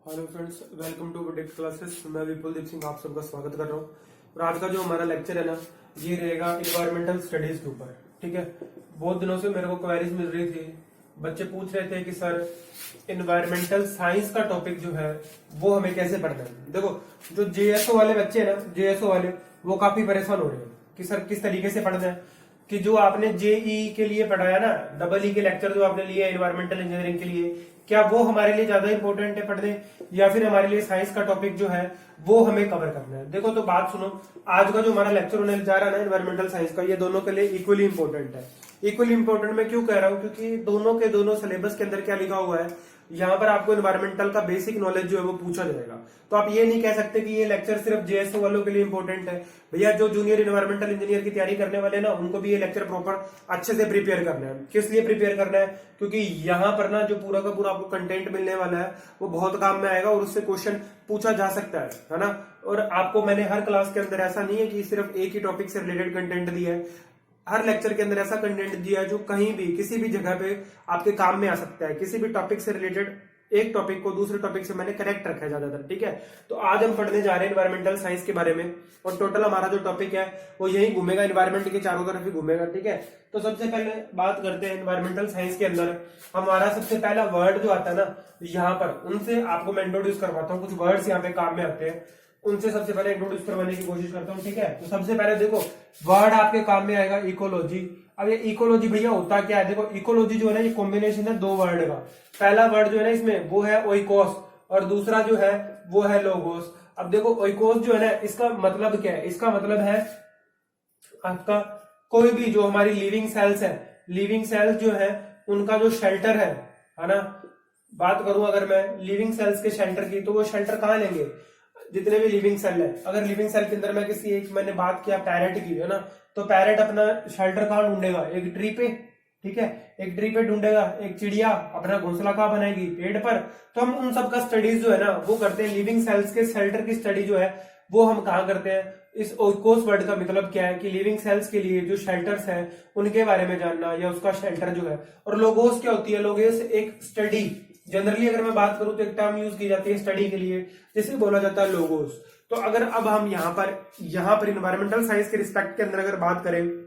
Hello friends, welcome to boutique classes. मैं विपुलदीप सिंह आप सबका स्वागत कर रहा हूँ। और आज का जो हमारा लेक्चर है ना, ये रहेगा इन्वायरमेंटल स्टडीज के ऊपर। ठीक है, बहुत दिनों से मेरे को क्वेरीज मिल रही थी, बच्चे पूछ रहे थे कि सर इन्वायरमेंटल साइंस का टॉपिक जो है वो हमें कैसे पढ़ना है। देखो, जो जेएसओ वाले बच्चे हैं ना, जेएसओ वाले वो काफी परेशान हो रहे हैं कि सर किस तरीके से पढ़ना है। कि जो आपने जेई के लिए पढ़ाया ना, डबल ई के लेक्चर जो आपने लिए इन्वायरमेंटल इंजीनियरिंग के लिए, क्या वो हमारे लिए ज्यादा इंपॉर्टेंट है पढ़ने, या फिर हमारे लिए साइंस का टॉपिक जो है वो हमें कवर करना है। देखो तो बात सुनो, आज का जो हमारा लेक्चर होने जा रहा है ना इन्वायरमेंटल साइंस का, ये दोनों के लिए इक्वली इंपॉर्टेंट है। इक्वली इंपॉर्टेंट मैं क्यों कह रहा हूँ, क्योंकि दोनों के दोनों सिलेबस के अंदर क्या लिखा हुआ है, यहाँ पर आपको इन्वायरमेंटल का बेसिक नॉलेज जो है वो पूछा जाएगा। तो आप ये नहीं कह सकते कि ये लेक्चर सिर्फ जेएसओ वालों के लिए इंपॉर्टेंट है। भैया जो जूनियर इन्वायरमेंटल इंजीनियर की तैयारी करने वाले हैं ना, उनको भी ये लेक्चर प्रॉपर अच्छे से प्रिपेयर करना है। किस लिए प्रिपेयर करना है, क्योंकि यहाँ पर ना जो पूरा का पूरा आपको कंटेंट मिलने वाला है वो बहुत काम में आएगा और उससे क्वेश्चन पूछा जा सकता है ना। और आपको मैंने हर क्लास के अंदर ऐसा नहीं है कि सिर्फ एक ही टॉपिक से रिलेटेड कंटेंट दिया है, हर लेक्चर के अंदर ऐसा कंटेंट दिया है जो कहीं भी किसी भी जगह पे आपके काम में आ सकता है। किसी भी टॉपिक से रिलेटेड एक टॉपिक को दूसरे टॉपिक से मैंने कनेक्ट रखा है ज्यादातर। ठीक है, तो आज हम पढ़ने जा रहे हैं इन्वायरमेंटल साइंस के बारे में, और टोटल हमारा जो टॉपिक है वो यही घूमेगा, इन्वायरमेंट के चारों तरफ ही घूमेगा। ठीक है, तो सबसे पहले बात करते हैं इन्वायरमेंटल साइंस के अंदर हमारा सबसे पहला वर्ड जो आता है ना, यहाँ पर उनसे आपको मैं इंट्रोड्यूस करवाता हूँ। कुछ वर्ड्स यहाँ पे काम में आते हैं, उनसे सबसे पहले इंट्रोड्यूस करवाने की कोशिश करता हूँ। ठीक है, तो सबसे पहले देखो वर्ड आपके काम में आएगा इकोलॉजी। अब ये इकोलॉजी भैया होता क्या है, देखो इकोलॉजी जो है ना, ये कॉम्बिनेशन है दो वर्ड का। पहला वर्ड जो है ना इसमें वो है ओइकोस, और दूसरा जो है वो है लोगोस। अब देखो ओइकोस जो है ना, इसका मतलब क्या है, इसका मतलब है आपका कोई भी जो हमारी लिविंग सेल्स है, लिविंग सेल्स जो है उनका जो शेल्टर है ना। बात करूं अगर मैं लिविंग सेल्स के शेल्टर की, तो वो शेल्टर कहाँ लेंगे, जितने भी लिविंग सेल है। अगर लिविंग सेल के अंदर मैं किसी एक, मैंने बात किया पैरेट की, है ना, तो पैरेट अपना शेल्टर कहाँ ढूंढेगा, एक ट्री पे। ठीक है, एक ट्री पे ढूंढेगा। एक चिड़िया अपना घोंसला कहाँ बनाएगी, पेड़ पर। तो हम उन सब का स्टडीज जो है ना वो करते हैं। लिविंग सेल्स के शेल्टर की स्टडी जो है वो हम कहाँ करते हैं। इस ओइकोस वर्ड का मतलब क्या है कि लिविंग सेल्स के लिए जो शेल्टर्स हैं उनके बारे में जानना, या उसका शेल्टर जो है। और लोगोस क्या होती है, लोगोस एक स्टडी, जनरली अगर मैं बात करूं तो एक टर्म यूज की जाती है स्टडी के लिए, जिसे बोला जाता है लोगोस। तो अगर अब हम यहाँ पर इन्वायरमेंटल साइंस के रिस्पेक्ट के अंदर अगर बात करें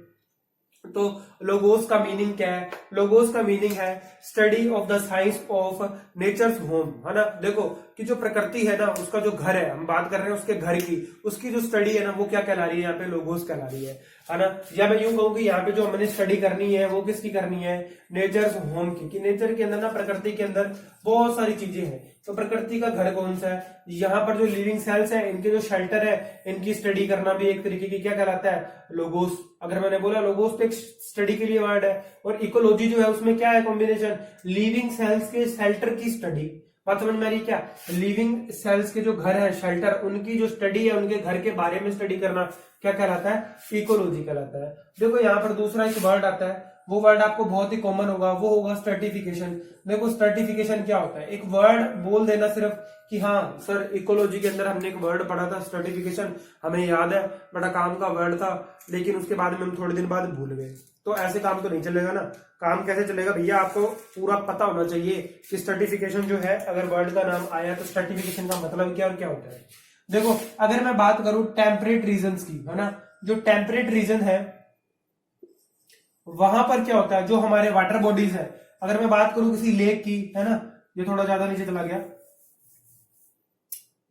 तो लोगोस का मीनिंग क्या है। लोगोस का मीनिंग है study of the science of nature's home, है ना। देखो कि जो प्रकृति है ना, उसका जो घर है, हम बात कर रहे हैं उसके घर की, उसकी जो स्टडी है ना वो क्या कहला रही है, यहाँ पे लोगोस कहला रही है ना। या मैं यूं कहूँ कि यहाँ पे जो हमने स्टडी करनी है वो किसकी करनी है, नेचर्स होम की। कि नेचर के अंदर ना, प्रकृति के अंदर बहुत सारी चीजें हैं, तो प्रकृति का घर कौन सा है। यहाँ पर जो लिविंग सेल्स है, इनके जो शेल्टर है, इनकी स्टडी करना भी एक तरीके की क्या कहलाता है, लोगोस। अगर मैंने बोला लोगोस तो एक स्टडी के लिए वर्ड है। और इकोलॉजी जो है उसमें क्या है कॉम्बिनेशन, लिविंग सेल्स के शेल्टर की स्टडी। बात समझ में आ रही क्या, लिविंग सेल्स के जो घर है शेल्टर, उनकी जो स्टडी है, उनके घर के बारे में स्टडी करना क्या कहलाता है, इकोलॉजी कहलाता है। देखो यहाँ पर दूसरा एक वर्ड आता है, वो वर्ड आपको बहुत ही कॉमन होगा, वो होगा स्ट्रेटिफिकेशन। देखो स्ट्रेटिफिकेशन क्या होता है, एक वर्ड बोल देना सिर्फ कि हाँ सर इकोलॉजी के अंदर हमने एक वर्ड पढ़ा था स्ट्रेटिफिकेशन, हमें याद है, बड़ा काम का वर्ड था, लेकिन उसके बाद में हम थोड़े दिन बाद भूल गए। तो ऐसे काम तो नहीं चलेगा ना। काम कैसे चलेगा भैया, आपको पूरा पता होना चाहिए कि स्ट्रेटिफिकेशन जो है, अगर वर्ड का नाम आया तो स्ट्रेटिफिकेशन का मतलब क्या और क्या होता है। देखो अगर मैं बात करूं टेम्परेट रीजन्स की, है ना, जो टेम्परेट रीजन है वहां पर क्या होता है, जो हमारे वाटर बॉडीज है। अगर मैं बात करूं किसी लेक की, है ना, ये थोड़ा ज्यादा नीचे चला गया।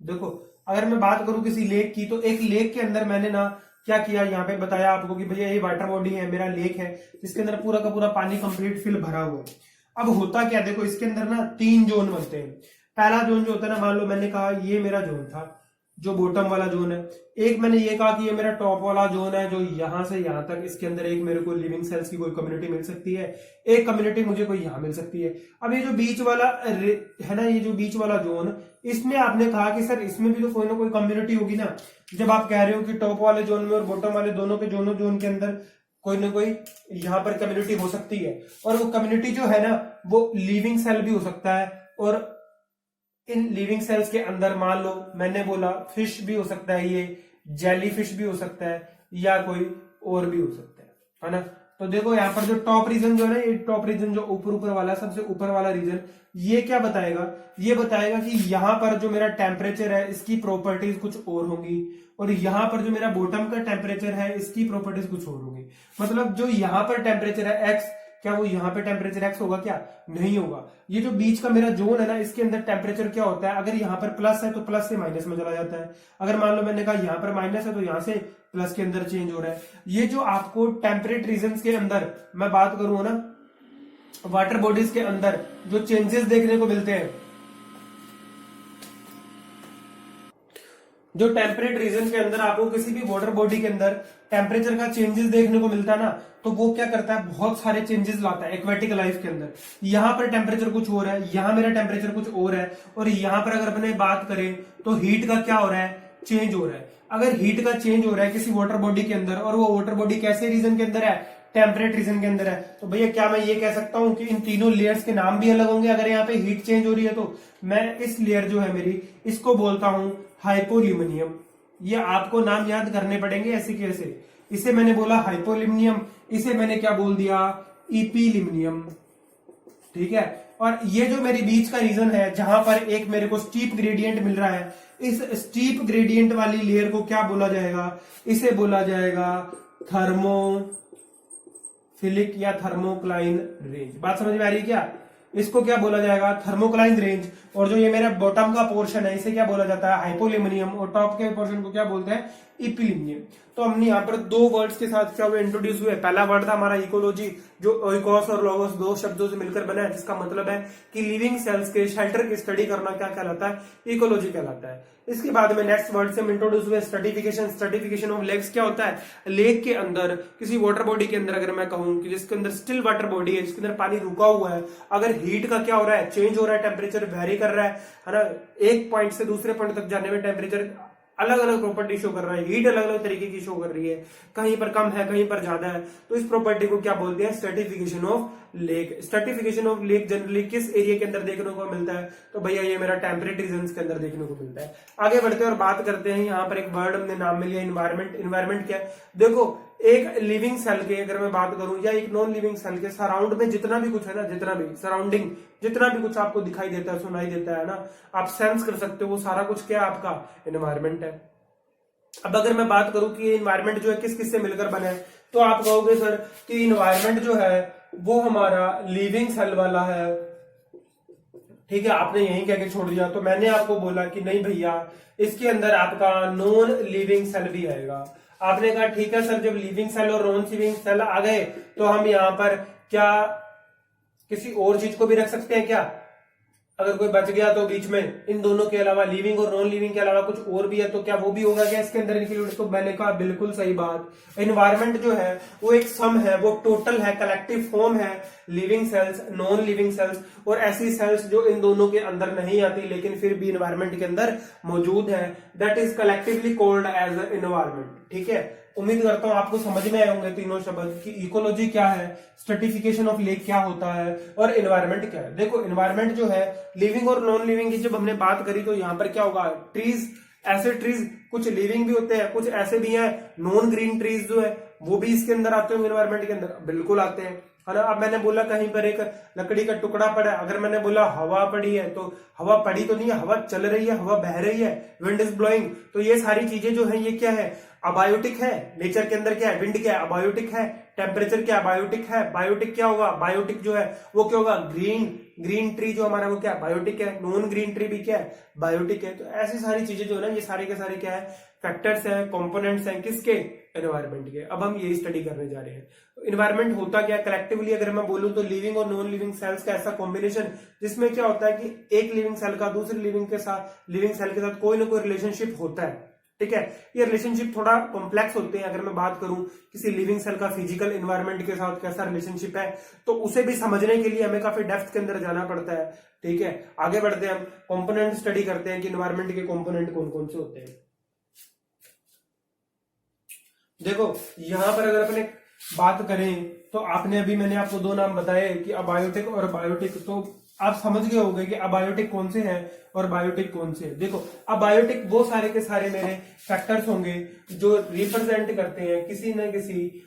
देखो अगर मैं बात करूं किसी लेक की, तो एक लेक के अंदर मैंने ना क्या किया, यहाँ पे बताया आपको कि भैया ये वाटर बॉडी है, मेरा लेक है, जिसके अंदर पूरा का पूरा पानी कंप्लीट फिल भरा हुआ है। अब होता क्या, देखो इसके अंदर ना 3 जोन बनते हैं। पहला जोन जो होता है ना, मान लो मैंने कहा ये मेरा जोन था, जो बॉटम वाला जोन है। एक मैंने ये कहा कि ये मेरा टॉप वाला जोन है, जो यहां से यहां तक, इसके अंदर एक मेरे को लिविंग सेल्स की कोई कम्युनिटी मिल सकती है, एक कम्युनिटी मुझे कोई यहां मिल सकती है। अब ये जो बीच वाला है ना, ये जो बीच वाला जोन, इसमें आपने कहा कि सर इसमें भी तो कोई ना कोई कम्युनिटी होगी ना। जब आप कह रहे हो कि टॉप वाले जोन में और बॉटम वाले दोनों के जोन के अंदर कोई ना कोई यहाँ पर कम्युनिटी हो सकती है, और वो कम्युनिटी जो है ना वो लिविंग सेल भी हो सकता है। और इन लिविंग सेल्स के अंदर मान लो मैंने बोला फिश भी हो सकता है, ये जेली फिश भी हो सकता है, या कोई और भी हो सकता है ना। तो देखो यहाँ पर जो टॉप रीजन जो है ना, ये टॉप रीजन जो ऊपर ऊपर वाला, सबसे ऊपर वाला रीजन, ये क्या बताएगा, ये बताएगा कि यहाँ पर जो मेरा टेम्परेचर है इसकी प्रॉपर्टीज कुछ और होंगी, और यहाँ पर जो मेरा बॉटम का टेम्परेचर है इसकी प्रॉपर्टीज कुछ और होंगी। मतलब जो यहाँ पर टेम्परेचर है एक्स, क्या वो यहाँ पे टेम्परेचर एक्स होगा? क्या नहीं होगा। ये जो बीच का मेरा जोन है ना, इसके अंदर टेम्परेचर क्या होता है, अगर यहाँ पर प्लस है तो प्लस से माइनस में चला जाता है, अगर मान लो मैंने कहा यहाँ पर माइनस है तो यहाँ से प्लस के अंदर चेंज हो रहा है। ये जो आपको टेम्परेट रीजन के अंदर मैं बात करूं ना, वाटर बॉडीज के अंदर जो चेंजेस देखने को मिलते हैं, जो टेम्परेट रीजन के अंदर आपको किसी भी वाटर बॉडी के अंदर टेम्परेचर का चेंजेस देखने को मिलता है ना, तो वो क्या करता है, बहुत सारे चेंजेस लाता है एक्वेटिक लाइफ के अंदर। यहाँ पर टेम्परेचर कुछ और है, यहाँ मेरा टेम्परेचर कुछ और है, और यहाँ पर अगर अपने बात करें तो हीट का क्या हो रहा है, चेंज हो रहा है। अगर हीट का चेंज हो रहा है किसी वाटर बॉडी के अंदर, और वो वाटर बॉडी कैसे रीजन के अंदर है, टेम्परेट रीजन के अंदर है, तो भैया क्या मैं ये कह सकता हूं कि इन तीनों लेयर्स के नाम भी अलग होंगे? अगर यहाँ पे हीट चेंज हो रही है तो मैं इस लेयर जो है मेरी, इसको बोलता हूं हाइपोल्यूमिनियम। ये आपको नाम याद करने पड़ेंगे ऐसे कैसे। इसे मैंने बोला हाइपोल्यूमिनियम, इसे मैंने क्या बोल दिया, इपील्यूमिनियम। ठीक है। और ये जो मेरी बीच का रीजन है जहां पर एक मेरे को स्टीप ग्रेडियंट मिल रहा है, इस स्टीप ग्रेडियंट वाली लेयर को क्या बोला जाएगा, इसे बोला जाएगा थर्मोफिलिक या थर्मोक्लाइन रेंज। बात समझ में आ रही है क्या? इसको क्या बोला जाएगा, थर्मोक्लाइन रेंज। और जो ये मेरा बॉटम का पोर्शन है इसे क्या बोला जाता है, हाइपोल्यूमिनियम, और टॉप के पोर्शन को क्या बोलते हैं, इपील्यूमिनियम। तो हमने यहाँ पर दो वर्ड्स के साथ क्या हुए, इंट्रोड्यूस हुए। पहला वर्ड था हमारा इकोलॉजी, जो ओइकोस और लोगोस दो शब्दों से मिलकर बना है, जिसका मतलब है कि लिविंग सेल्स के शेल्टर की स्टडी करना क्या कहलाता है, इकोलॉजी कहलाता है। इसके बाद में नेक्स्ट वर्ड से हम इंट्रोड्यूस हुए स्ट्रेटिफिकेशन। स्ट्रेटिफिकेशन ऑफ लेक्स क्या होता है, लेक के अंदर किसी वाटर बॉडी के अंदर अगर मैं कहूं कि जिसके अंदर स्टिल वाटर बॉडी है, जिसके अंदर पानी रुका हुआ है, अगर हीट का क्या हो रहा है, चेंज हो रहा है, टेम्परेचर वेरी कर रहा है ना, एक पॉइंट से दूसरे पॉइंट तक जाने में टेम्परेचर अलग अलग प्रॉपर्टी शो कर रहा है, हीट अलग अलग तरीके की शो कर रही है, कहीं पर कम है कहीं पर ज्यादा है, तो इस प्रॉपर्टी को क्या बोलते हैं, stratification of lake. Stratification of lake generally किस एरिया के अंदर देखने को मिलता है, तो भैया ये मेरा टेम्परेट रीजन्स के अंदर देखने को मिलता है। आगे बढ़ते हैं और बात करते हैं, यहाँ पर एक वर्ड हमने नाम में लिया इन्वायरमेंट। इन्वायरमेंट क्या है, देखो एक लिविंग सेल के अगर मैं बात करूं या एक नॉन लिविंग सेल के सराउंड में जितना भी कुछ है ना, जितना भी सराउंडिंग, जितना भी कुछ आपको दिखाई देता है, सुनाई देता है ना, आप सेंस कर सकते हो, वो सारा कुछ क्या है, आपका इन्वायरमेंट है। अब अगर मैं बात करूं कि ये इन्वायरमेंट जो है किस किस से मिलकर बना है, तो आप कहोगे सर कि इन्वायरमेंट जो है वो हमारा लिविंग सेल वाला है। ठीक है, आपने यही कह के छोड़ दिया, तो मैंने आपको बोला कि नहीं भैया इसके अंदर आपका नॉन लिविंग सेल भी आएगा। आपने कहा ठीक है सर, जब लिविंग सेल और नॉन लिविंग सेल आ गए तो हम यहाँ पर क्या किसी और चीज को भी रख सकते हैं क्या, अगर कोई बच गया तो बीच में इन दोनों के अलावा, लिविंग और नॉन लिविंग के अलावा कुछ और भी है, तो क्या वो भी होगा क्या इसके अंदर इंक्लूड? तो मैंने कहा बिल्कुल सही बात। एनवायरमेंट जो है वो एक सम है, वो टोटल है, कलेक्टिव फॉर्म है living cells, non living cells, और ऐसी सेल्स जो इन दोनों के अंदर नहीं आती लेकिन फिर भी एनवायरमेंट के अंदर मौजूद है, that is collectively called as environment. ठीक है, उम्मीद करता हूं आपको समझ में आए होंगे तीनों शब्द कि इकोलॉजी क्या है, स्ट्रेटिफिकेशन ऑफ लेक क्या होता है, और एनवायरमेंट क्या है। देखो एनवायरमेंट जो है लिविंग और नॉन लिविंग की जब हमने बात करी, तो यहाँ पर क्या होगा, ट्रीज, ऐसे ट्रीज कुछ लिविंग भी होते हैं, कुछ ऐसे भी हैं नॉन ग्रीन ट्रीज जो है वो भी इसके अंदर आते हैं एनवायरमेंट के अंदर, बिल्कुल आते हैं, है ना। अब मैंने बोला कहीं पर एक लकड़ी का टुकड़ा पड़ा है, अगर मैंने बोला हवा पड़ी है, तो हवा पड़ी तो नहीं है, हवा चल रही है, हवा बह रही है, विंड इज ब्लोइंग। तो ये सारी चीजें जो है ये क्या है, अबायोटिक है। नेचर के अंदर क्या है, विंड क्या है, अबायोटिक है। टेम्परेचर क्या है, बायोटिक है। बायोटिक क्या होगा, बायोटिक जो है वो क्या होगा, ग्रीन ट्री जो हमारा वो क्या है, बायोटिक है। नॉन ग्रीन ट्री भी क्या है, बायोटिक है। तो ऐसी सारी चीजें जो है ना, ये सारे के सारे क्या है, फैक्टर्स हैं, कंपोनेंट्स हैं, किसके, एनवायरमेंट के। अब हम यही स्टडी करने जा रहे हैं। एनवायरमेंट होता क्या, कलेक्टिवली अगर मैं बोलूं तो लिविंग और नॉन लिविंग सेल्स का ऐसा कॉम्बिनेशन, जिसमें क्या होता है कि एक लिविंग सेल का दूसरी लिविंग सेल के साथ कोई ना कोई रिलेशनशिप होता है। ठीक है, ये रिलेशनशिप थोड़ा कॉम्प्लेक्स होते हैं। अगर मैं बात करूं किसी लिविंग सेल का फिजिकल एनवायरनमेंट के साथ कैसा रिलेशनशिप है, तो उसे भी समझने के लिए हमें काफी डेप्थ के अंदर जाना पड़ता है। ठीक है, आगे बढ़ते हैं, हम कंपोनेंट स्टडी करते हैं कि एनवायरनमेंट के कंपोनेंट कौन कौन से होते हैं। देखो यहां पर अगर अपने बात करें तो आपने अभी, मैंने आपको दो नाम बताए कि अबायोटिक और बायोटिक, तो आप समझ गए होंगे कि अबायोटिक कौन से हैं और बायोटिक कौन से हैं। देखो अबायोटिक वो सारे के सारे मेरे फैक्टर्स होंगे जो रिप्रेजेंट करते हैं किसी न किसी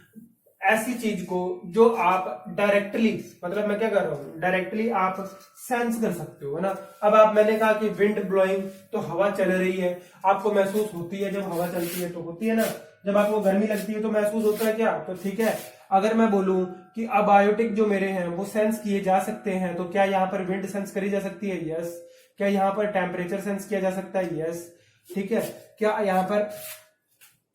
ऐसी चीज को जो आप डायरेक्टली, मतलब मैं क्या कर रहा हूं, डायरेक्टली आप सेंस कर सकते हो, है ना। अब आप, मैंने कहा कि विंड ब्लोइंग, तो हवा चल रही है, आपको महसूस होती है, जब हवा चलती है तो होती है ना। जब आपको गर्मी लगती है तो महसूस होता है क्या, तो ठीक है। अगर मैं बोलूं कि अबायोटिक जो मेरे हैं वो सेंस किए जा सकते हैं, तो क्या यहाँ पर विंड सेंस करी जा सकती है, यस। क्या यहाँ पर टेम्परेचर सेंस किया जा सकता है, यस, ठीक है। क्या यहाँ पर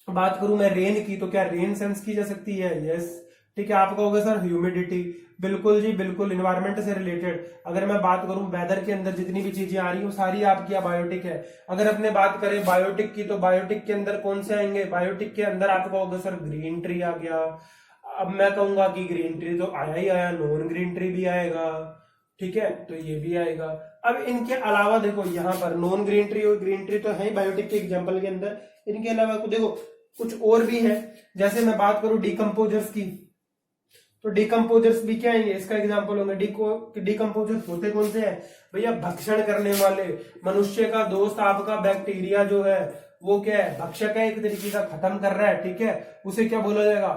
बात करूं मैं रेन की, तो क्या रेन सेंस की जा सकती है, यस, ठीक है। आप कहोगे सर ह्यूमिडिटी, बिल्कुल जी बिल्कुल, इन्वायरमेंट से रिलेटेड। अगर मैं बात करूं वेदर के अंदर जितनी भी चीजें आ रही हैं सारी आपकी अबायोटिक है। अगर अपने बात करें बायोटिक की, तो बायोटिक के अंदर कौन से आएंगे, बायोटिक के अंदर आप कहोगे सर ग्रीन ट्री आ गया। अब मैं कहूंगा कि ग्रीन ट्री तो आया ही आया, नॉन ग्रीन ट्री भी आएगा, ठीक है, तो ये भी आएगा। अब इनके अलावा देखो यहाँ पर नॉन ग्रीन ट्री और ग्रीन ट्री तो है बायोटिक के एग्जाम्पल के अंदर, इनके अलावा देखो कुछ और भी है। जैसे मैं बात करूं डिकम्पोजर्स की, तो डिकम्पोजर्स भी क्या है, इसका एग्जांपल होंगे। डिकम्पोजर्स होते कौन से हैं भैया, भक्षण करने वाले। मनुष्य का दोस्त आपका बैक्टीरिया जो है वो क्या है, भक्षक है, एक तरीके का खत्म कर रहा है, ठीक है, उसे क्या बोला जाएगा,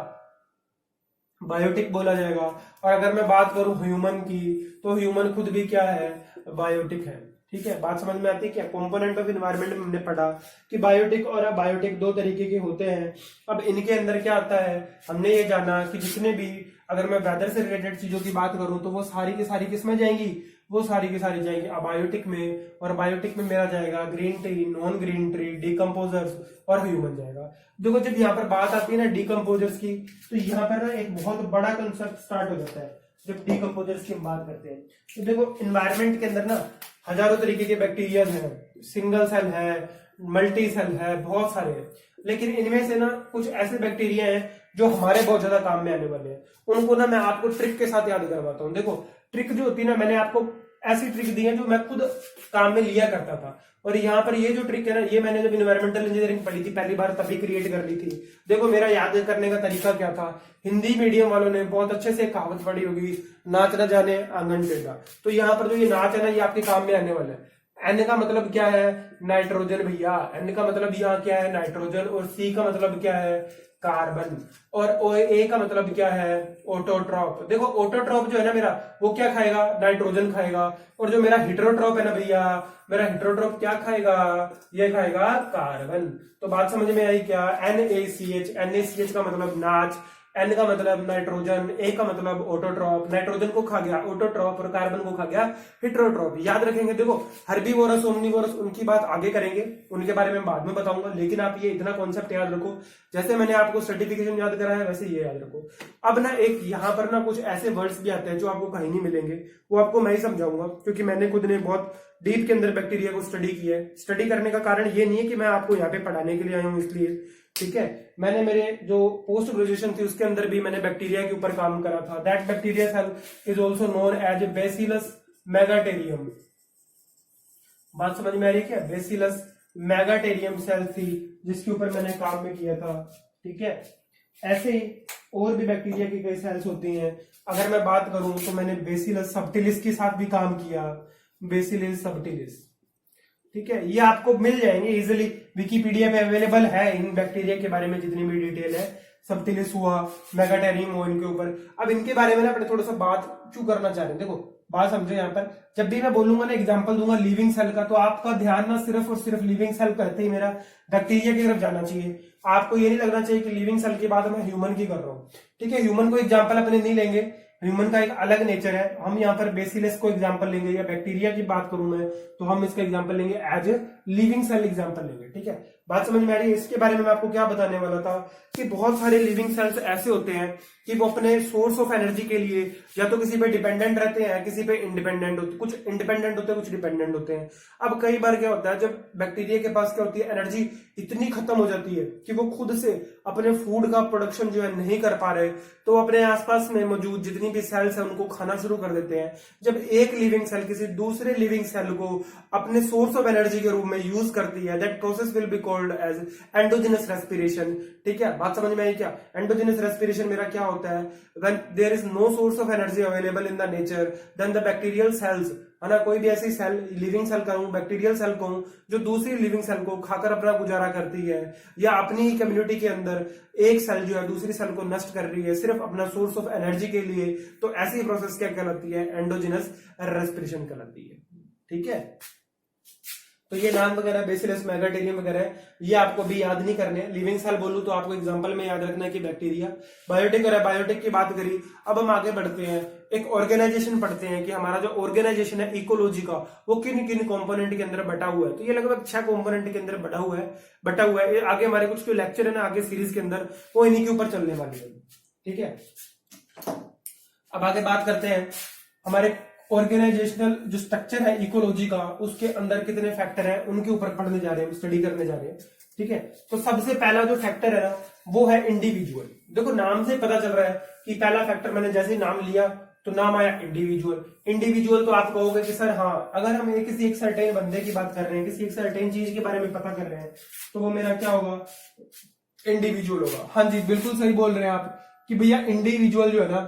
बायोटिक बोला जाएगा। और अगर मैं बात करूं ह्यूमन की, तो ह्यूमन खुद भी क्या है, बायोटिक है, ठीक है। बात समझ में आती है क्या। कंपोनेंट ऑफ एनवायरनमेंट में हमने पढ़ा कि बायोटिक और अबायोटिक दो तरीके के होते हैं। अब इनके अंदर क्या आता है, हमने ये जाना कि जितने भी, अगर मैं वेदर से रिलेटेड चीजों की बात करूं तो वो सारी की सारी किसमें जाएंगी, वो सारी की सारी जाएंगी अबायोटिक में। और बायोटिक में मेरा जाएगा green tree, non green tree, decomposers और ह्यूमन जाएगा। देखो जब यहाँ पर बात आती है ना डिकम्पोजर्स की, तो यहाँ पर ना एक बहुत बड़ा कंसेप्ट स्टार्ट हो जाता है जब डिकम्पोजर्स की हम बात करते हैं। तो देखो इन्वायरमेंट के अंदर ना हजारों तरीके के बैक्टीरिया हैं, सिंगल सेल है, मल्टी सेल है, बहुत सारे हैं। लेकिन इनमें से ना कुछ ऐसे बैक्टीरिया हैं जो हमारे बहुत ज्यादा काम में आने वाले हैं। उनको ना मैं आपको ट्रिक के साथ याद करवाता हूँ। देखो ट्रिक जो होती है ना, मैंने आपको ऐसी ट्रिक दी है जो मैं खुद काम में लिया करता था। और यहाँ पर ये जो ट्रिक है ना, ये मैंने जब इन्वायरमेंटल इंजीनियरिंग पढ़ी थी पहली बार तभी क्रिएट कर ली थी। देखो मेरा याद करने का तरीका क्या था, हिंदी मीडियम वालों ने बहुत अच्छे से कहावत पढ़ी होगी, नाच न जाने आंगन टेढ़ा। तो यहाँ पर जो ये नाच है ना, ये आपके काम में आने वाला है। एन का मतलब क्या है, नाइट्रोजन भैया, एन का मतलब यहाँ क्या है, नाइट्रोजन। और सी का मतलब क्या है, कार्बन। और ए का मतलब क्या है, ऑटोट्रॉप। देखो ऑटोट्रॉप जो है ना मेरा, वो क्या खाएगा, नाइट्रोजन खाएगा। और जो मेरा हिट्रोट्रॉप है ना भैया, मेरा हिट्रोट्रॉप क्या खाएगा, ये खाएगा कार्बन। तो बात समझ में आई क्या, NaCH, NaCH का मतलब नाच, N का मतलब नाइट्रोजन, A का मतलब ऑटोट्रॉप, नाइट्रोजन को खा गया ऑटोट्रॉप और कार्बन को खा गया हिट्रोट्रॉप। याद रखेंगे। देखो हर्बीवोरस ओमनीवोरस उनकी बात आगे करेंगे, उनके बारे में बाद में बताऊंगा, लेकिन आप ये इतना कॉन्सेप्ट याद रखो, जैसे मैंने आपको सर्टिफिकेशन याद कराया वैसे ये याद रखो। अब ना एक यहाँ पर ना कुछ ऐसे वर्ड्स भी आते हैं जो आपको कहीं नहीं मिलेंगे, वो आपको मैं ही समझाऊंगा, क्योंकि मैंने खुद ने बहुत डीप के अंदर बैक्टीरिया को स्टडी किया है। स्टडी करने का कारण ये नहीं है कि मैं आपको यहाँ पे पढ़ाने के लिए आया हूँ इसलिए, ठीक है। मैंने मेरे जो पोस्ट ग्रेजुएशन थी उसके अंदर भी मैंने बैक्टीरिया के ऊपर काम करा था। That bacteria cell is also known as bacillus megaterium. बात समझ में आ रही है क्या, बेसिलस मेगाटेरियम सेल थी जिसके ऊपर मैंने काम में किया था, ठीक है। ऐसे ही और भी बैक्टीरिया की कई सेल्स होती हैं। अगर मैं बात करूं तो मैंने बेसिलस सबटिलिस के साथ भी काम किया, बेसिलस सबटिलिस, ठीक है। ये आपको मिल जाएंगे इजिली, विकिपीडिया पे अवेलेबल है इन बैक्टीरिया के बारे में जितनी भी डिटेल है। सबटिलिस हुआ, मेगाटेरियम हुआ, इनके ऊपर। अब इनके बारे में ना अपने थोड़ा सा बात क्यों करना चाह रहे हैं, देखो बात समझो। यहाँ पर जब भी मैं बोलूंगा ना, एग्जांपल दूंगा लिविंग सेल का, तो आपका ध्यान ना सिर्फ और सिर्फ लिविंग सेल कहते ही मेरा बैक्टीरिया की तरफ जाना चाहिए। आपको ये नहीं लगना चाहिए कि लिविंग सेल के बाद मैं ह्यूमन की कर रहा हूँ, ठीक है। ह्यूमन को एग्जाम्पल अपने नहीं लेंगे, ह्यूमन का एक अलग नेचर है। हम यहाँ पर बेसिलस को एग्जांपल लेंगे, या बैक्टीरिया की बात करूं मैं तो हम इसका एग्जांपल लेंगे as a living cell example लेंगे, ठीक है। बात समझ में आ रही है। इसके बारे में मैं आपको क्या बताने वाला था कि बहुत सारे लिविंग सेल्स ऐसे होते हैं कि वो अपने सोर्स ऑफ एनर्जी के लिए या तो किसी पे डिपेंडेंट रहते हैं, किसी पे इंडिपेंडेंट होते, कुछ इंडिपेंडेंट होते हैं, कुछ डिपेंडेंट होते हैं। अब कई बार क्या होता है, जब बैक्टीरिया के पास क्या होती है, एनर्जी इतनी खत्म हो जाती है कि वो खुद से अपने फूड का प्रोडक्शन जो है नहीं कर पा रहे, तो अपने आसपास में मौजूद जितनी भी सेल्स है उनको खाना शुरू कर देते हैं। जब एक लिविंग सेल किसी दूसरे लिविंग सेल को अपने सोर्स ऑफ एनर्जी के रूप में यूज करती है, that process will be called called as endogenous respiration. ठीक है, बात समझ में आई क्या? एंडोजेनस रेस्पिरेशन मेरा क्या होता है? When there is no source of energy available in the nature, then the bacterial cells, है ना, कोई भी ऐसी सेल, लिविंग सेल कहूं, बैक्टीरियल सेल कहूं, जो दूसरी लिविंग सेल को खाकर अपना गुजारा करती है, या अपनी ही कम्युनिटी के अंदर एक सेल जो है दूसरी सेल को नष्ट कर रही है सिर्फ अपना सोर्स ऑफ एनर्जी के लिए, तो ऐसी प्रोसेस क्या कहलाती है? एंडोजेनस रेस्पिरेशन कहलाती है। ठीक है, तो ये नाम वगैरह बेसिलस, मेगाटेरियम वगैरह ये आपको भी याद नहीं करने। लिविंग सेल बोलूं तो आपको एग्जांपल में याद रखना है कि बैक्टीरिया। बायोटिक और बायोटिक की बात करी, अब हम आगे बढ़ते हैं, एक ऑर्गेनाइजेशन पढ़ते हैं कि हमारा जो ऑर्गेनाइजेशन है इकोलॉजी का, वो किन किन कंपोनेंट के अंदर बटा हुआ है। तो ये लगभग 6 कंपोनेंट के अंदर बटा हुआ है। आगे हमारे कुछ जो लेक्चर है ना आगे सीरीज के अंदर, वो इन्हीं के ऊपर चलने वाली है। ठीक है, अब आगे बात करते हैं हमारे ऑर्गेनाइजेशनल जो स्ट्रक्चर है इकोलॉजी का, उसके अंदर कितने फैक्टर हैं उनके ऊपर पढ़ने जा रहे हैं, स्टडी करने जा रहे हैं। ठीक है, तो सबसे पहला जो फैक्टर है ना वो है इंडिविजुअल। देखो नाम से पता चल रहा है कि पहला फैक्टर, मैंने जैसे नाम लिया तो नाम आया इंडिविजुअल। इंडिविजुअल तो आप कहोगे कि सर हाँ, अगर हम किसी एक सर्टेन बंदे की बात कर रहे हैं, किसी एक सर्टेन चीज के बारे में पता कर रहे हैं, तो वो मेरा क्या होगा? इंडिविजुअल होगा। हाँ जी, बिल्कुल सही बोल रहे हैं आप कि भैया इंडिविजुअल जो है ना,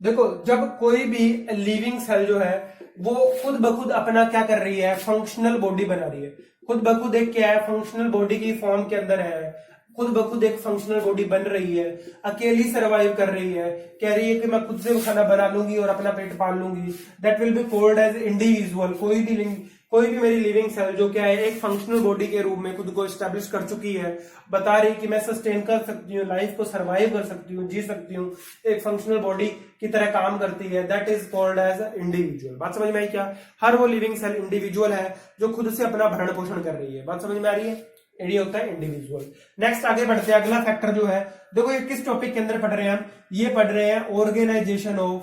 देखो जब कोई भी लिविंग सेल जो है वो खुद ब खुद अपना क्या कर रही है? फंक्शनल बॉडी बना रही है। खुद ब खुद एक क्या है? फंक्शनल बॉडी की फॉर्म के अंदर है, खुद ब खुद एक फंक्शनल बॉडी बन रही है, अकेली सर्वाइव कर रही है, कह रही है कि मैं खुद से खाना बना लूंगी और अपना पेट पाल लूंगी। That will be called as individual. कोई भी मेरी लिविंग सेल जो क्या है एक फंक्शनल बॉडी के रूप में खुद को एस्टेब्लिश कर चुकी है, बता रही कि मैं सस्टेन कर सकती हूँ, लाइफ को सर्वाइव कर सकती हूँ, जी सकती हूँ, एक फंक्शनल बॉडी की तरह काम करती है, that is called as individual. बात समझ में आई क्या? हर वो लिविंग सेल इंडिविजुअल है जो खुद से अपना भरण पोषण कर रही है। बात समझ में आ रही है? ये होता है इंडिविजुअल। नेक्स्ट आगे बढ़ते हैं, अगला फैक्टर जो है, देखो ये किस टॉपिक के अंदर पढ़ रहे हैं हम? ये पढ़ रहे हैं ऑर्गेनाइजेशन ऑफ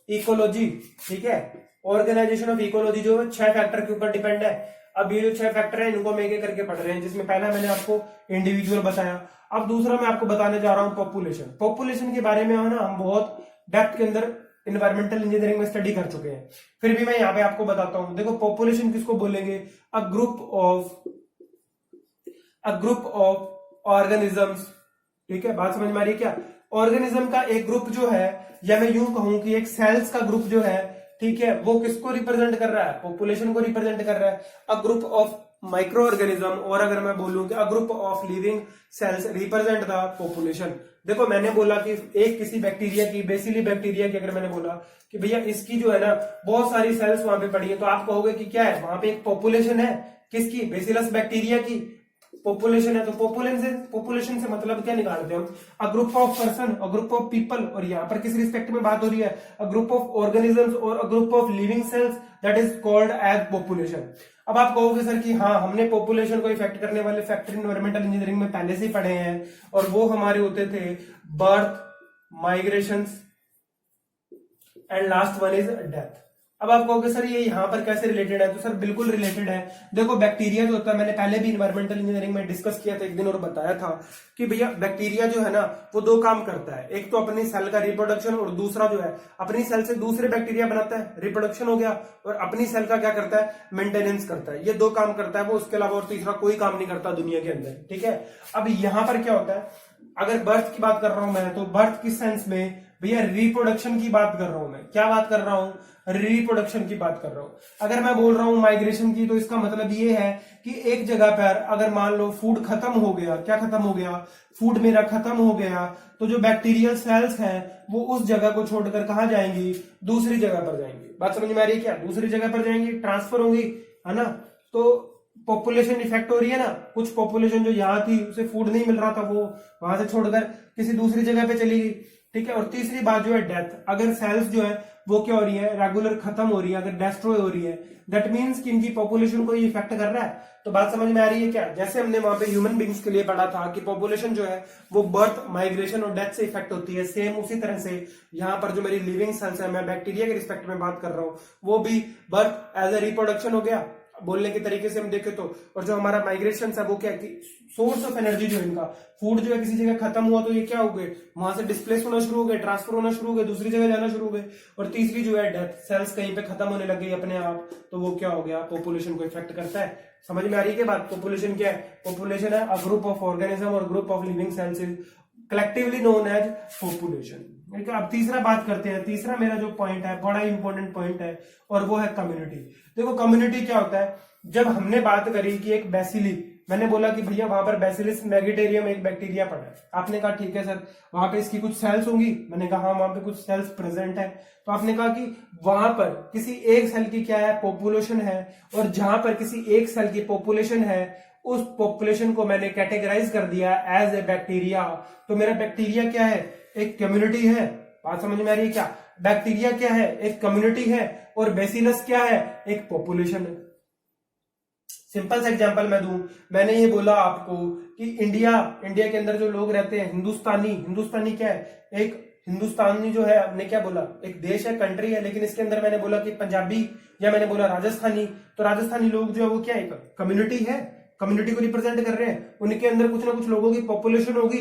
इकोलॉजी। ठीक है, ऑर्गेनाइजेशन ऑफ इकोलॉजी जो है 6 फैक्टर के ऊपर डिपेंड है। अब ये जो 6 फैक्टर है इनको हम एक एक करके पढ़ रहे हैं, जिसमें पहला मैंने आपको इंडिविजुअल बताया। अब दूसरा मैं आपको बताने जा रहा हूं पॉपुलेशन। पॉपुलेशन के बारे में ना हम बहुत डेप्थ के अंदर एनवायरमेंटल इंजीनियरिंग में स्टडी कर चुके हैं, फिर भी मैं यहाँ पे आपको बताता हूं। देखो पॉपुलेशन किसको बोलेंगे? अ ग्रुप ऑफ ऑर्गेनिजम्स। ठीक है, बात समझ में आ रही है क्या? ऑर्गेनिज्म का एक ग्रुप जो है, या मैं यूं कहूं कि एक सेल्स का ग्रुप जो है, ठीक है, वो किसको रिप्रेजेंट कर रहा है? पॉपुलेशन को रिप्रेजेंट कर रहा है। A group of micro organism, और अगर मैं बोलूं कि अ group of living sales represent the population. देखो मैंने बोला कि एक किसी बैक्टीरिया की, बेसिली बैक्टीरिया की, अगर मैंने बोला कि भैया इसकी जो है ना बहुत सारी सेल्स वहां पे पड़ी है, तो आप कहोगे कि क्या है? वहां पे एक पॉपुलेशन है, किसकी? बेसिलस बैक्टीरिया की पॉपुलेशन है। तो पॉपुलेशन से मतलब क्या निकालते हैं हम? अ group of person, a group of people, और यहाँ पर किस रिस्पेक्ट में बात हो रही है? अ ग्रुप ऑफ ऑर्गेनिजम्स और a group of living cells, that is called as population. अब आप कहोगे सर कि हाँ, हमने पॉपुलेशन को इफेक्ट करने वाले फैक्टर एनवायरमेंटल इंजीनियरिंग में पहले से ही पढ़े हैं, और वो हमारे होते थे birth, migration and last one is death. अब आप कहोगे सर ये यहाँ पर कैसे रिलेटेड है? तो सर बिल्कुल रिलेटेड है। देखो बैक्टीरिया जो होता है, मैंने पहले भी इन्वायरमेंटल इंजीनियरिंग में डिस्कस किया था एक दिन और बताया था कि भैया बैक्टीरिया जो है ना वो 2 काम करता है। एक तो अपनी सेल का रिप्रोडक्शन, और दूसरा जो है अपनी सेल से दूसरे बैक्टीरिया बनाता है, रिप्रोडक्शन हो गया, और अपनी सेल का क्या करता है? मेंटेनेंस करता है। ये 2 काम करता है वो, उसके अलावा और तीसरा कोई काम नहीं करता दुनिया के अंदर। ठीक है, अब यहां पर क्या होता है? अगर बर्थ की बात कर रहा हूं मैं, तो बर्थ किस सेंस में? भैया रिप्रोडक्शन की बात कर रहा हूं मैं। क्या बात कर रहा हूं? रिप्रोडक्शन की बात कर रहा हूं। अगर मैं बोल रहा हूं माइग्रेशन की, तो इसका मतलब ये है कि एक जगह पर अगर मान लो फूड खत्म हो गया, क्या खत्म हो गया? फूड मेरा खत्म हो गया, तो जो बैक्टीरियल सेल्स हैं वो उस जगह को छोड़कर कहां जाएंगी? दूसरी जगह पर जाएंगी। बात समझ में आ रही है क्या? दूसरी जगह पर जाएंगी, ट्रांसफर होंगी, है ना। तो पॉपुलेशन इफेक्ट हो रही है ना। कुछ पॉपुलेशन जो यहाँ थी उसे फूड नहीं मिल रहा था, वो वहां से छोड़कर किसी दूसरी जगह पे चली गई। ठीक है, और तीसरी बात जो है डेथ। अगर सेल्स जो है वो क्या हो रही है? रेगुलर खत्म हो रही है, अगर डिस्ट्रॉय हो रही है, दैट मींस कि इनकी पॉपुलेशन को ये इफेक्ट कर रहा है। तो बात समझ में आ रही है क्या? जैसे हमने वहां पे ह्यूमन बींग्स के लिए पढ़ा था कि पॉपुलेशन जो है वो बर्थ, माइग्रेशन और डेथ से इफेक्ट होती है, सेम उसी तरह से यहाँ पर जो मेरी लिविंग सेल्स है, मैं बैक्टीरिया के रिस्पेक्ट में बात कर रहा हूँ, वो भी बर्थ एज ए रिप्रोडक्शन हो गया, बोलने के तरीके से हम देखें तो। और जो हमारा माइग्रेशन है वो क्या है कि सोर्स ऑफ एनर्जी जो है इनका, फूड जो है किसी जगह खत्म हुआ तो ये क्या हो गए, वहां से डिस्प्लेस होना शुरू हो गए, ट्रांसफर होना शुरू हो गए, दूसरी जगह जाना शुरू हो गए। और तीसरी जो है डेथ, सेल्स कहीं पे खत्म होने लग गई अपने आप, तो वो क्या हो गया, पॉपुलेशन को इफेक्ट करता है। समझ में आ रही है क्या बात? पॉपुलेशन क्या है? पॉपुलेशन है अ ग्रुप ऑफ ऑर्गेनिज्म और group of living cells is collectively known as population. ठीक है, अब तीसरा बात करते हैं। तीसरा मेरा जो पॉइंट है बड़ा इंपॉर्टेंट पॉइंट है, और वो है कम्युनिटी। देखो कम्युनिटी क्या होता है, जब हमने बात करी कि एक बैसिली, मैंने बोला कि भैया वहां पर बैसिलिस मैगिटेरियम एक बैक्टीरिया पड़ा है, आपने कहा ठीक है सर वहां पे इसकी कुछ सेल्स होंगी, मैंने कहा हाँ वहां पे कुछ सेल्स प्रेजेंट है। तो आपने कहा कि वहां पर किसी एक सेल की क्या है, पॉपुलेशन है, और जहां पर किसी एक सेल की पॉपुलेशन है उस पॉपुलेशन को मैंने कैटेगराइज कर दिया एज ए बैक्टीरिया। तो मेरा बैक्टीरिया क्या है, एक कम्युनिटी है। बात समझ में आ रही है क्या? बैक्टीरिया क्या है, एक कम्युनिटी है, और बेसिलस क्या है, एक पॉपुलेशन है। सिंपल सा एग्जांपल मैं दूं, मैंने ये बोला आपको कि इंडिया के अंदर जो लोग रहते हैं, हिंदुस्तानी क्या है, एक हिंदुस्तानी जो है, हमने क्या बोला, एक देश है, कंट्री है, लेकिन इसके अंदर मैंने बोला कि पंजाबी, या मैंने बोला राजस्थानी, तो राजस्थानी लोग जो है वो क्या है, कम्युनिटी है, कम्युनिटी को रिप्रेजेंट कर रहे हैं, उनके अंदर कुछ ना कुछ लोगों की पॉपुलेशन होगी।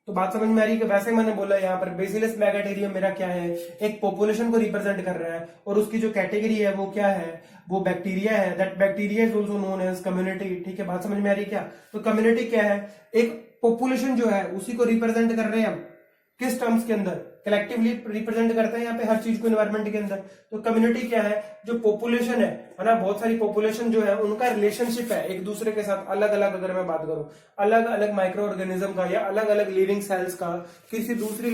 तो बात समझ में आ रही है कि वैसे मैंने बोला यहाँ पर बेसिलस मैगेटेरियम मेरा क्या है, एक पॉपुलेशन को रिप्रेजेंट कर रहा है, और उसकी जो कैटेगरी है वो क्या है, वो बैक्टीरिया है। That bacteria is also known as community. ठीक है, बात समझ में आ रही है क्या? तो कम्युनिटी क्या है, एक पॉपुलेशन जो है उसी को रिप्रेजेंट कर रहे हैं हम, किस टर्म्स के अंदर, कलेक्टिवली रिप्रेजेंट करते हैं यहाँ पे हर चीज को एनवायरमेंट के अंदर। तो कम्युनिटी क्या है, जो पॉपुलेशन है ना, बहुत सारी पॉपुलेशन जो है उनका रिलेशनशिप है एक दूसरे के साथ, अलग अलग, अगर मैं बात करूं अलग अलग माइक्रो ऑर्गेनिज्म का या अलग अलग लिविंग सेल्स का किसी दूसरी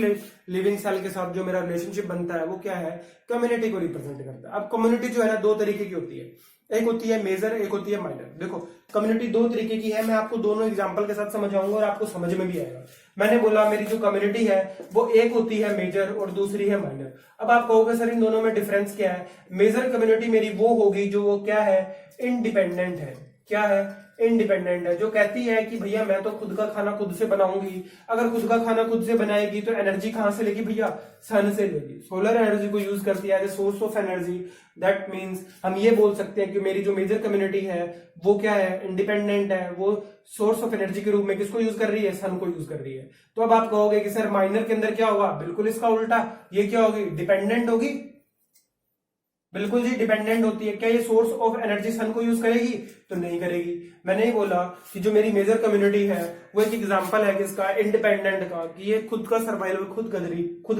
लिविंग सेल के साथ जो मेरा रिलेशनशिप बनता है वो क्या है, कम्युनिटी को रिप्रेजेंट करता है। अब कम्युनिटी जो है ना दो तरीके की होती है, एक होती है मेजर, एक होती है माइनर। देखो कम्युनिटी दो तरीके की है, मैं आपको दोनों एग्जांपल के साथ समझाऊंगा और आपको समझ में भी आएगा। मैंने बोला मेरी जो कम्युनिटी है वो एक होती है मेजर और दूसरी है माइनर। अब आप कहोगे सर इन दोनों में डिफरेंस क्या है? मेजर कम्युनिटी मेरी वो होगी जो वो क्या है, इंडिपेंडेंट है। क्या है? इंडिपेंडेंट है, जो कहती है कि भैया मैं तो खुद का खाना खुद से बनाऊंगी। अगर खुद का खाना खुद से बनाएगी तो एनर्जी कहां से लेगी भैया? सन से लेगी, सोलर एनर्जी को यूज करती है as a source of energy. That means हम ये बोल सकते हैं कि मेरी जो मेजर कम्युनिटी है वो क्या है, इंडिपेंडेंट है, वो सोर्स ऑफ एनर्जी के रूप में किसको यूज कर रही है, सन को यूज कर रही है। तो अब आप कहोगे कि सर माइनर के अंदर क्या होगा? बिल्कुल इसका उल्टा, ये क्या होगी, डिपेंडेंट होगी। बिल्कुल जी डिपेंडेंट होती है। क्या ये सोर्स ऑफ एनर्जी सन को यूज करेगी? तो नहीं करेगी। मैंने ही बोला कि जो मेरी मेजर कम्युनिटी है वो एक एग्जांपल है किसका, इंडिपेंडेंट का, कि ये खुद का सर्वाइवल खुद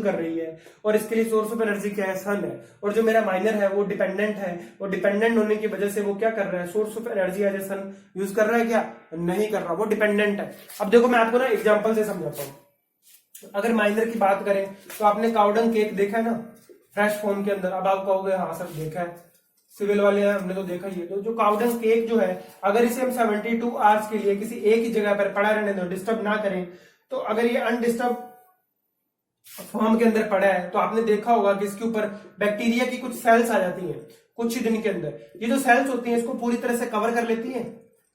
कर रही है, और इसके लिए सोर्स ऑफ एनर्जी क्या है, सन है। और जो मेरा माइनर है वो डिपेंडेंट है, और डिपेंडेंट होने की वजह से वो क्या कर रहा है, source of energy as a sun use कर रहा है क्या? नहीं कर रहा, वो डिपेंडेंट है। अब देखो मैं आपको ना एग्जाम्पल से समझाता हूँ। अगर माइनर की बात करें तो आपने काउडंग केक देखा है ना फ्रेश फॉर्म के अंदर। अब आप कहोगे हाँ सर देखा है, सिविल वाले हैं हमने तो देखा ही है। तो जो काउडंग केक जो है अगर इसे हम 72 आवर्स के लिए किसी एक ही जगह पर पड़ा रहने दो, डिस्टर्ब ना करें, तो अगर ये अनडिस्टर्ब फॉर्म के अंदर पड़ा है तो आपने देखा होगा कि इसके ऊपर बैक्टीरिया की कुछ सेल्स आ जाती हैं कुछ ही दिन के अंदर। ये जो सेल्स होती हैं इसको पूरी तरह से कवर कर लेती हैं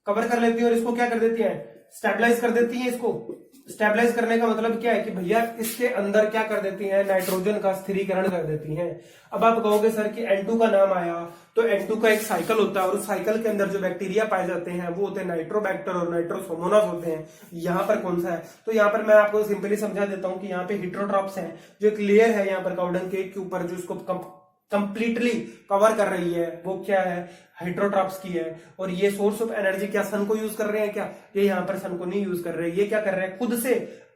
और इसको क्या कर देती हैं, स्टेबलाइज कर देती हैं। इसको स्टेबलाइज करने का मतलब क्या है कि भैया इसके अंदर क्या कर देती हैं, नाइट्रोजन का स्थिरीकरण कर देती हैं। अब आप कहोगे सर कि N2 का नाम आया, तो N2 का एक साइकिल होता है और उस साइकिल के अंदर जो बैक्टीरिया पाए जाते हैं वो होते हैं नाइट्रोबैक्टर और नाइट्रोसोमोनास होते हैं। यहाँ पर कौन सा है? तो यहाँ पर मैं आपको सिंपली समझा देता हूँ कि यहाँ पे हिट्रोट्रॉप्स है, जो एक लेयर है यहाँ पर काउडंग केक के ऊपर जो इसको कंप्लीटली कवर कर रही है, वो क्या है, हाइड्रोट्रॉप्स की है। और ये सोर्स ऑफ एनर्जी क्या सन को यूज कर रहे हैं क्या? ये यहाँ पर सन को नहीं यूज कर रहे, ये क्या कर रहे हैं, खुद से।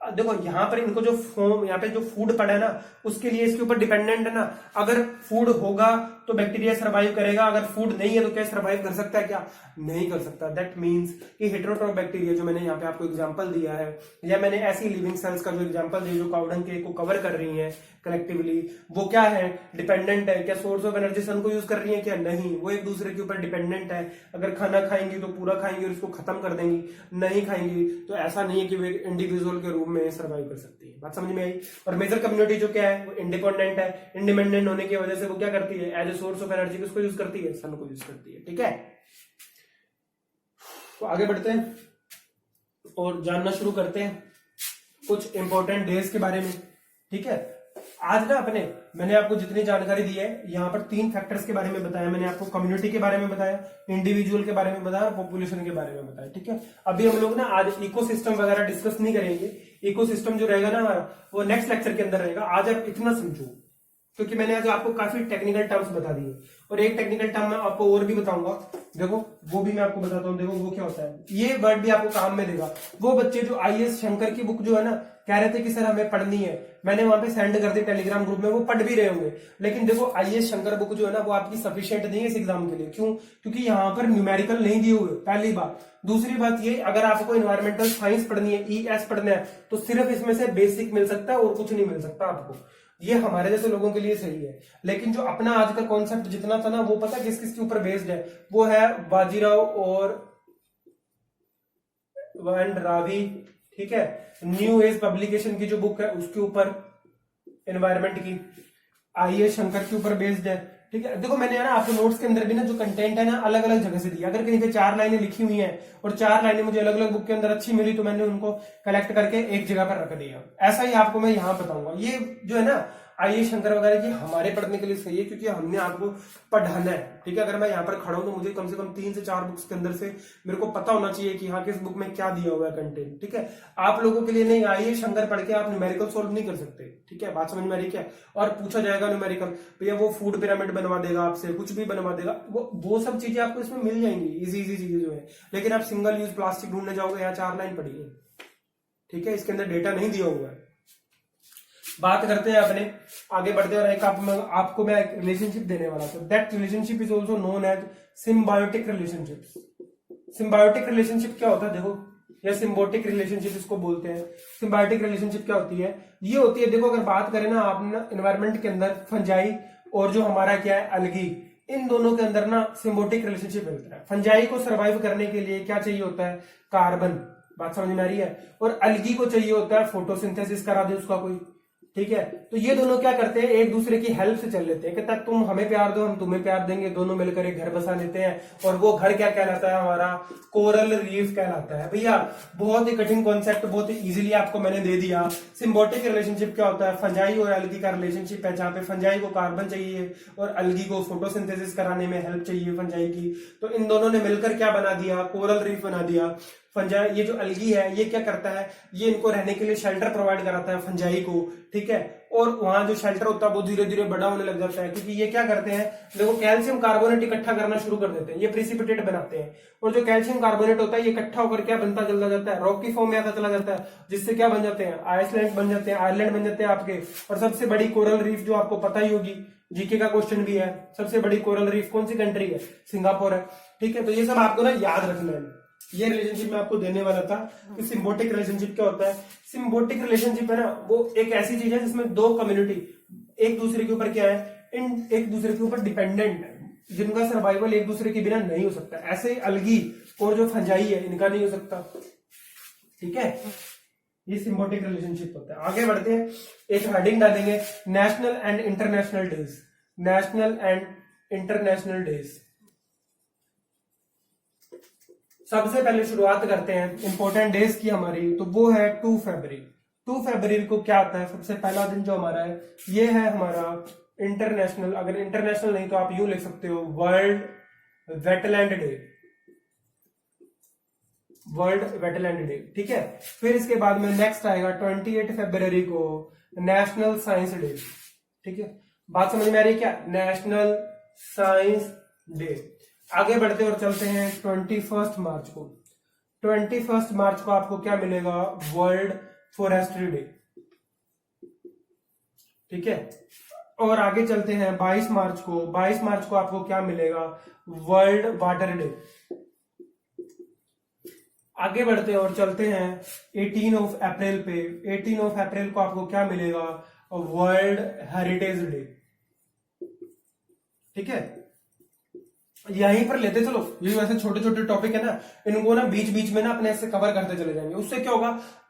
देखो यहाँ पर इनको जो फॉर्म, यहाँ पे जो फूड पड़ा है ना उसके लिए इसके ऊपर डिपेंडेंट है ना। अगर फूड होगा तो बैक्टीरिया सर्वाइव करेगा, अगर फूड नहीं है तो क्या सर्वाइव कर सकता है क्या? नहीं कर सकता। दैट मीन्स कि हेटेरोट्रॉप बैक्टीरिया जो मैंने यहाँ पे आपको एग्जांपल दिया है, या मैंने ऐसी लिविंग सेल्स का जो एग्जांपल दिया जो काउडंग केक को कवर कर रही है कलेक्टिवली, वो क्या है, डिपेंडेंट है। क्या सोर्स ऑफ एनर्जी सन को यूज कर रही है क्या? नहीं, वो एक दूसरे के ऊपर डिपेंडेंट है। अगर खाना खाएंगी तो पूरा खाएंगी और इसको खत्म कर देंगी, नहीं खाएंगी तो ऐसा नहीं है कि वे इंडिविजुअल के रूप में सर्वाइव कर सकती है। बात समझ में आई? और मेजर कम्युनिटी जो क्या है वो इंडिपेंडेंट है। इंडिपेंडेंट होने की वजह से वो क्या करती है, as a source of energy किसको यूज करती है, सन को यूज करती है। ठीक है, तो आगे बढ़ते हैं और जानना शुरू करते हैं कुछ इंपॉर्टेंट डेज के बारे में। ठीक है, आज ना मैंने आपको जितनी जानकारी दी है यहाँ पर 3 फैक्टर्स के बारे में बताया। मैंने आपको कम्युनिटी के बारे में बताया, इंडिविजुअल के बारे में बताया और पॉपुलेशन के बारे में बताया। ठीक है, अभी हम लोग ना आज इकोसिस्टम वगैरह डिस्कस नहीं करेंगे। इकोसिस्टम जो रहेगा ना हमारा, वो नेक्स्ट लेक्चर के अंदर रहेगा। आज आप इतना समझो, क्योंकि मैंने आज आपको काफी टेक्निकल टर्म्स बता दिए और एक टेक्निकल टर्म मैं आपको और भी बताऊंगा। देखो वो भी मैं आपको बताता हूँ। देखो वो क्या होता है, ये वर्ड भी आपको काम में देगा। वो बच्चे जो आईएएस शंकर की बुक जो है ना, कह रहे थे कि सर हमें पढ़नी है, मैंने वहां पे सेंड कर दी टेलीग्राम ग्रुप में, वो पढ़ भी रहे होंगे। लेकिन देखो आईएएस शंकर बुक जो है ना, वो आपकी सफिशिएंट नहीं है इस एग्जाम के लिए। क्यों? क्योंकि यहाँ पर न्यूमेरिकल नहीं दिए हुए, पहली बात। दूसरी बात ये, अगर आपको इन्वायरमेंटल साइंस पढ़नी है, ईएस पढ़ना है, तो सिर्फ इसमें से बेसिक मिल सकता है और कुछ नहीं मिल सकता आपको। ये हमारे जैसे लोगों के लिए सही है। लेकिन जो अपना आज का कॉन्सेप्ट जितना था ना, वो पता किस किस के ऊपर बेस्ड है? वो है बाजीराव और रावी, ठीक है, न्यू एज पब्लिकेशन की जो बुक है उसके ऊपर, एनवायरमेंट की, आईएएस शंकर के ऊपर बेस्ड है। ठीक है, देखो मैंने ना आपको नोट्स के अंदर भी ना जो कंटेंट है ना, अलग अलग जगह से दिया। अगर कहीं पे 4 लाइनें लिखी हुई हैं और 4 लाइनें मुझे अलग अलग बुक के अंदर अच्छी मिली, तो मैंने उनको कलेक्ट करके एक जगह पर रख दिया। ऐसा ही आपको मैं यहाँ बताऊंगा। ये जो है ना आईएएस शंकर वगैरह की हमारे पढ़ने के लिए सही है, क्योंकि हमने आपको पढ़ाना है। ठीक है, अगर मैं यहाँ पर खड़ा हूं तो मुझे कम से कम 3 से 4 बुक्स के अंदर से मेरे को पता होना चाहिए कि हाँ किस बुक में क्या दिया हुआ है कंटेंट। ठीक है, आप लोगों के लिए नहीं, आईएएस शंकर पढ़ के आप न्यूमेरिकल सोल्व नहीं कर सकते। ठीक है, बात समझ में आ रही क्या? और पूछा जाएगा न्यूमेरिकल, भैया वो फूड पिरामिड बनवा देगा आपसे, कुछ भी बनवा देगा, वो सब चीजें आपको इसमें मिल जाएंगी, इजी चीजें जो है। लेकिन आप सिंगल यूज प्लास्टिक ढूंढने जाओगे, यहाँ 4 लाइन पढ़िए। ठीक है, इसके अंदर डेटा नहीं दिया हुआ है। बात करते हैं अपने, आगे बढ़ते हैं। और एक आपको मैं एक रिलेशनशिप देने वाला था। That relationship is also known as symbiotic relationship. Symbiotic relationship क्या होता है देखो, या सिम्बोटिक रिलेशनशिप इसको बोलते हैं। सिम्बायोटिक रिलेशनशिप क्या होती है? ये होती है, देखो अगर बात करें ना आप ना एनवायरमेंट के अंदर, फंजाई और जो हमारा क्या है अलगी, इन दोनों के अंदर ना सिम्बोटिक रिलेशनशिप मिलता है। फंजाई को सर्वाइव करने के लिए क्या चाहिए होता है? कार्बन। बात समझ में आ रही है? और अलगी को चाहिए होता है फोटोसिंथेसिस करा दे उसका कोई। ठीक है, तो ये दोनों क्या करते हैं, एक दूसरे की हेल्प से चल लेते हैं। कहता तुम हमें प्यार दो, हम तुम्हें प्यार देंगे, दोनों मिलकर एक घर बसा लेते हैं। और वो घर क्या कहलाता है? हमारा कोरल रीफ कहलाता है। भैया बहुत ही कठिन कॉन्सेप्ट बहुत ही इजीली आपको मैंने दे दिया। सिम्बोटिक रिलेशनशिप क्या होता है? फंजाई और अलगी का रिलेशनशिप है, जहां पे फंजाई को कार्बन चाहिए और अलगी को फोटोसिंथेसिस कराने में हेल्प चाहिए फंजाई की। तो इन दोनों ने मिलकर क्या बना दिया? कोरल रीफ बना दिया। फंजाई, ये जो अलगी है, ये क्या करता है? ये इनको रहने के लिए शेल्टर प्रोवाइड कराता है फंजाई को। ठीक है, और वहां जो शेल्टर होता है वो धीरे धीरे बड़ा होने लग जाता है, क्योंकि ये क्या करते हैं, देखो कैल्शियम कार्बोनेट इकट्ठा करना शुरू कर देते हैं, ये प्रिसिपिटेट बनाते हैं। और जो कैल्शियम कार्बोनेट होता है ये इकट्ठा होकर क्या बनता चला जाता है? रॉकी फॉर्म में आता चला जाता है, जिससे क्या बन जाते हैं? आइसलैंड बन जाते हैं, आयरलैंड बन जाते हैं आपके। और सबसे बड़ी कोरल रीफ जो आपको पता ही होगी, जीके का क्वेश्चन भी है, सबसे बड़ी कोरल रीफ कौन सी कंट्री है? सिंगापुर है। ठीक है, तो ये सब आपको ना याद रखना है। ये रिलेशनशिप मैं आपको देने वाला था कि सिम्बोटिक रिलेशनशिप क्या होता है। सिम्बोटिक रिलेशनशिप है ना, वो एक ऐसी चीज है जिसमें दो कम्युनिटी एक दूसरे के ऊपर क्या है, एक दूसरे के ऊपर डिपेंडेंट है, जिनका सर्वाइवल एक दूसरे के बिना नहीं हो सकता। ऐसे ही अलगी और जो फंजाई है, इनका नहीं हो सकता। ठीक है, ये सिम्बोटिक रिलेशनशिप होता है। आगे बढ़ते हैं, एक हेडिंग डालेंगे, national and international days. National and international days. सबसे पहले शुरुआत करते हैं इंपॉर्टेंट डेज की हमारी, तो वो है 2 फरवरी। 2 फरवरी को क्या आता है? सबसे पहला दिन जो हमारा है, ये है हमारा इंटरनेशनल, अगर इंटरनेशनल नहीं तो आप यूं लिख सकते हो, world wetland day. World wetland day. ठीक है, फिर इसके बाद में नेक्स्ट आएगा 28 फरवरी को नेशनल साइंस डे। ठीक है, बात समझ में आ रही है क्या? National science day. आगे बढ़ते और चलते हैं 21 मार्च को। 21 मार्च को आपको क्या मिलेगा? World forestry day. ठीक है, और आगे चलते हैं 22 मार्च को। 22 मार्च को आपको क्या मिलेगा? World water day. आगे बढ़ते हैं और चलते हैं 18 अप्रैल पे। 18 अप्रैल को आपको क्या मिलेगा? World heritage day. ठीक है, यहीं पर लेते चलो, ये वैसे छोटे छोटे टॉपिक है ना, इनको ना बीच बीच में ना अपने ऐसे कवर करते चले जाएंगे। उससे क्या होगा,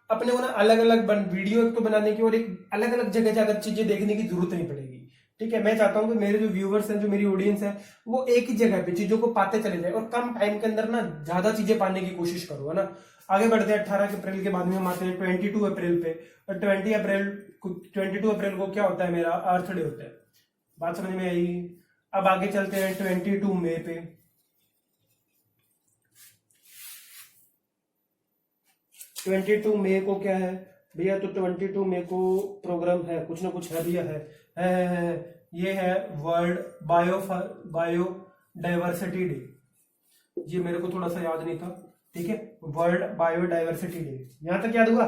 अपने को ना अलग अलग वीडियो एक तो बनाने की और एक अलग अलग जगह जाकर चीजें देखने की जरूरत नहीं पड़ेगी। ठीक है, मैं चाहता हूं कि मेरे जो व्यूवर्स हैं, जो मेरी ऑडियंस है, वो एक ही जगह पे चीजों को पाते चले जाए और कम टाइम के अंदर ना ज्यादा चीजें पाने की कोशिश करो, है ना। आगे बढ़ते हैं 18 अप्रैल के बाद में हम आते हैं 22 अप्रैल पे। और 20 अप्रैल 22 अप्रैल को क्या होता है, मेरा अर्थ डे होता है। बात समझ में आई। अब आगे चलते हैं 22 मई पे। 22 मई को क्या है भैया, तो 22 मई को प्रोग्राम है, कुछ ना कुछ है भैया, है। ये है वर्ल्ड बायोडाइवर्सिटी डे। ये मेरे को थोड़ा सा याद नहीं था, ठीक है, वर्ल्ड बायोडाइवर्सिटी डे, यहां तक याद हुआ।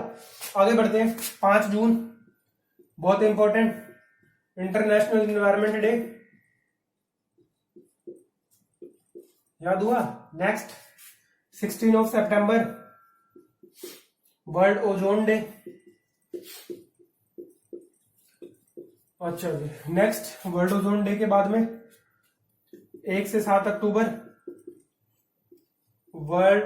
आगे बढ़ते हैं। 5 जून बहुत इंपॉर्टेंट, इंटरनेशनल एनवायरनमेंट डे, याद हुआ। नेक्स्ट 16 सितंबर वर्ल्ड ओजोन डे। अच्छा जी, नेक्स्ट वर्ल्ड ओजोन डे के बाद में 1 से 7 अक्टूबर वर्ल्ड,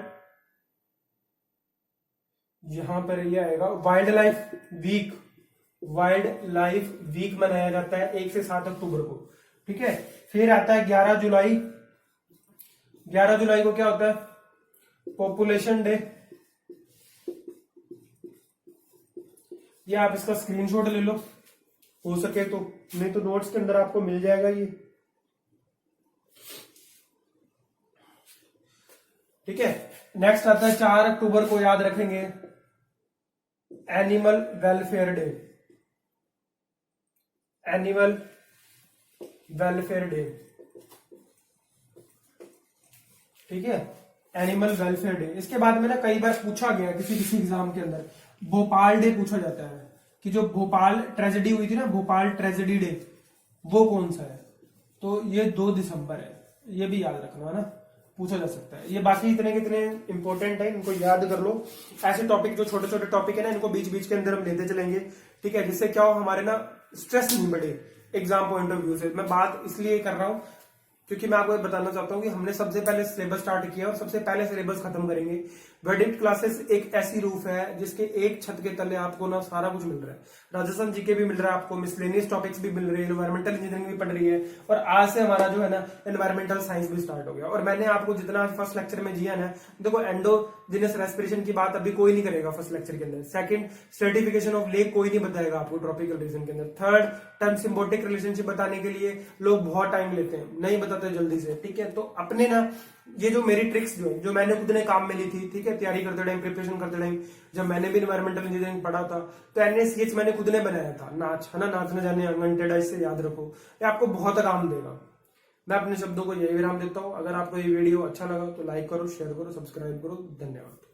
यहां पर ये आएगा wildlife week. Wildlife week मनाया जाता है 1 से 7 अक्टूबर को, ठीक है। फिर आता है 11 जुलाई। 11 जुलाई को क्या होता है, पॉपुलेशन डे। ये आप इसका स्क्रीनशॉट ले लो हो सके तो, नहीं तो नोट्स के अंदर आपको मिल जाएगा ये, ठीक है। नेक्स्ट आता है 4 अक्टूबर को, याद रखेंगे, animal welfare day. Animal welfare day, ठीक है, एनिमल वेलफेयर डे। इसके बाद में ना कई बार पूछा गया किसी एग्जाम के अंदर, भोपाल डे पूछा जाता है कि जो भोपाल ट्रेजेडी हुई थी ना, भोपाल ट्रेजेडी डे, वो कौन सा है, तो ये 2 दिसंबर है। ये भी याद रखना है ना, पूछा जा सकता है। ये बाकी इतने कितने इंपॉर्टेंट है, इनको याद कर लो। ऐसे टॉपिक जो छोटे छोटे टॉपिक है ना, इनको बीच बीच के अंदर हम लेते चलेंगे, ठीक है, जिससे क्या हो, हमारे ना स्ट्रेस नहीं बढ़े एग्जाम पॉइंट ऑफ व्यू से। मैं बात इसलिए कर रहा हूं क्योंकि मैं आपको बताना चाहता हूं कि हमने सबसे पहले सिलेबस स्टार्ट किया और सबसे पहले सिलेबस खत्म करेंगे। वर्डिक्ट क्लासेस एक ऐसी रूफ है जिसके एक छत के तले आपको ना सारा कुछ मिल रहा है। राजस्थान जीके भी मिल रहा है आपको, मिसलेनियस टॉपिक्स भी मिल रही है, एनवायरमेंटल इंजीनियरिंग भी पढ़ रही है, और आज से हमारा जो है ना एनवायरमेंटल साइंस भी स्टार्ट हो गया। और मैंने आपको जितना फर्स्ट लेक्चर में दिया ना, देखो एंडोजिनस रेस्पिरेशन की बात अभी कोई नहीं करेगा फर्स्ट लेक्चर के अंदर। सेकंड, स्ट्रेटिफिकेशन ऑफ लेक कोई नहीं बताएगा आपको ट्रॉपिकल रीजन के अंदर। थर्ड, टर्म सिम्बोटिक रिलेशनशिप बताने के लिए लोग बहुत टाइम लेते हैं, नहीं बताते जल्दी से, ठीक है। तो अपने ना ये जो मेरी ट्रिक्स जो मैंने खुद ने काम में ली थी, ठीक है, तैयारी करते टाइम, प्रिपरेशन करते टाइम, जब मैंने भी एनवायरमेंटल इंजीनियरिंग पढ़ा था, तो एनएसीएच मैंने खुद ने बनाया था, नाच है ना, नाच न जाने अंगन टेढ़ा, इससे याद रखो, ये आपको बहुत काम देगा। मैं अपने शब्दों को यही विराम देता हूं। अगर आपको ये वीडियो अच्छा लगा तो लाइक करो, शेयर करो, सब्सक्राइब करो। धन्यवाद।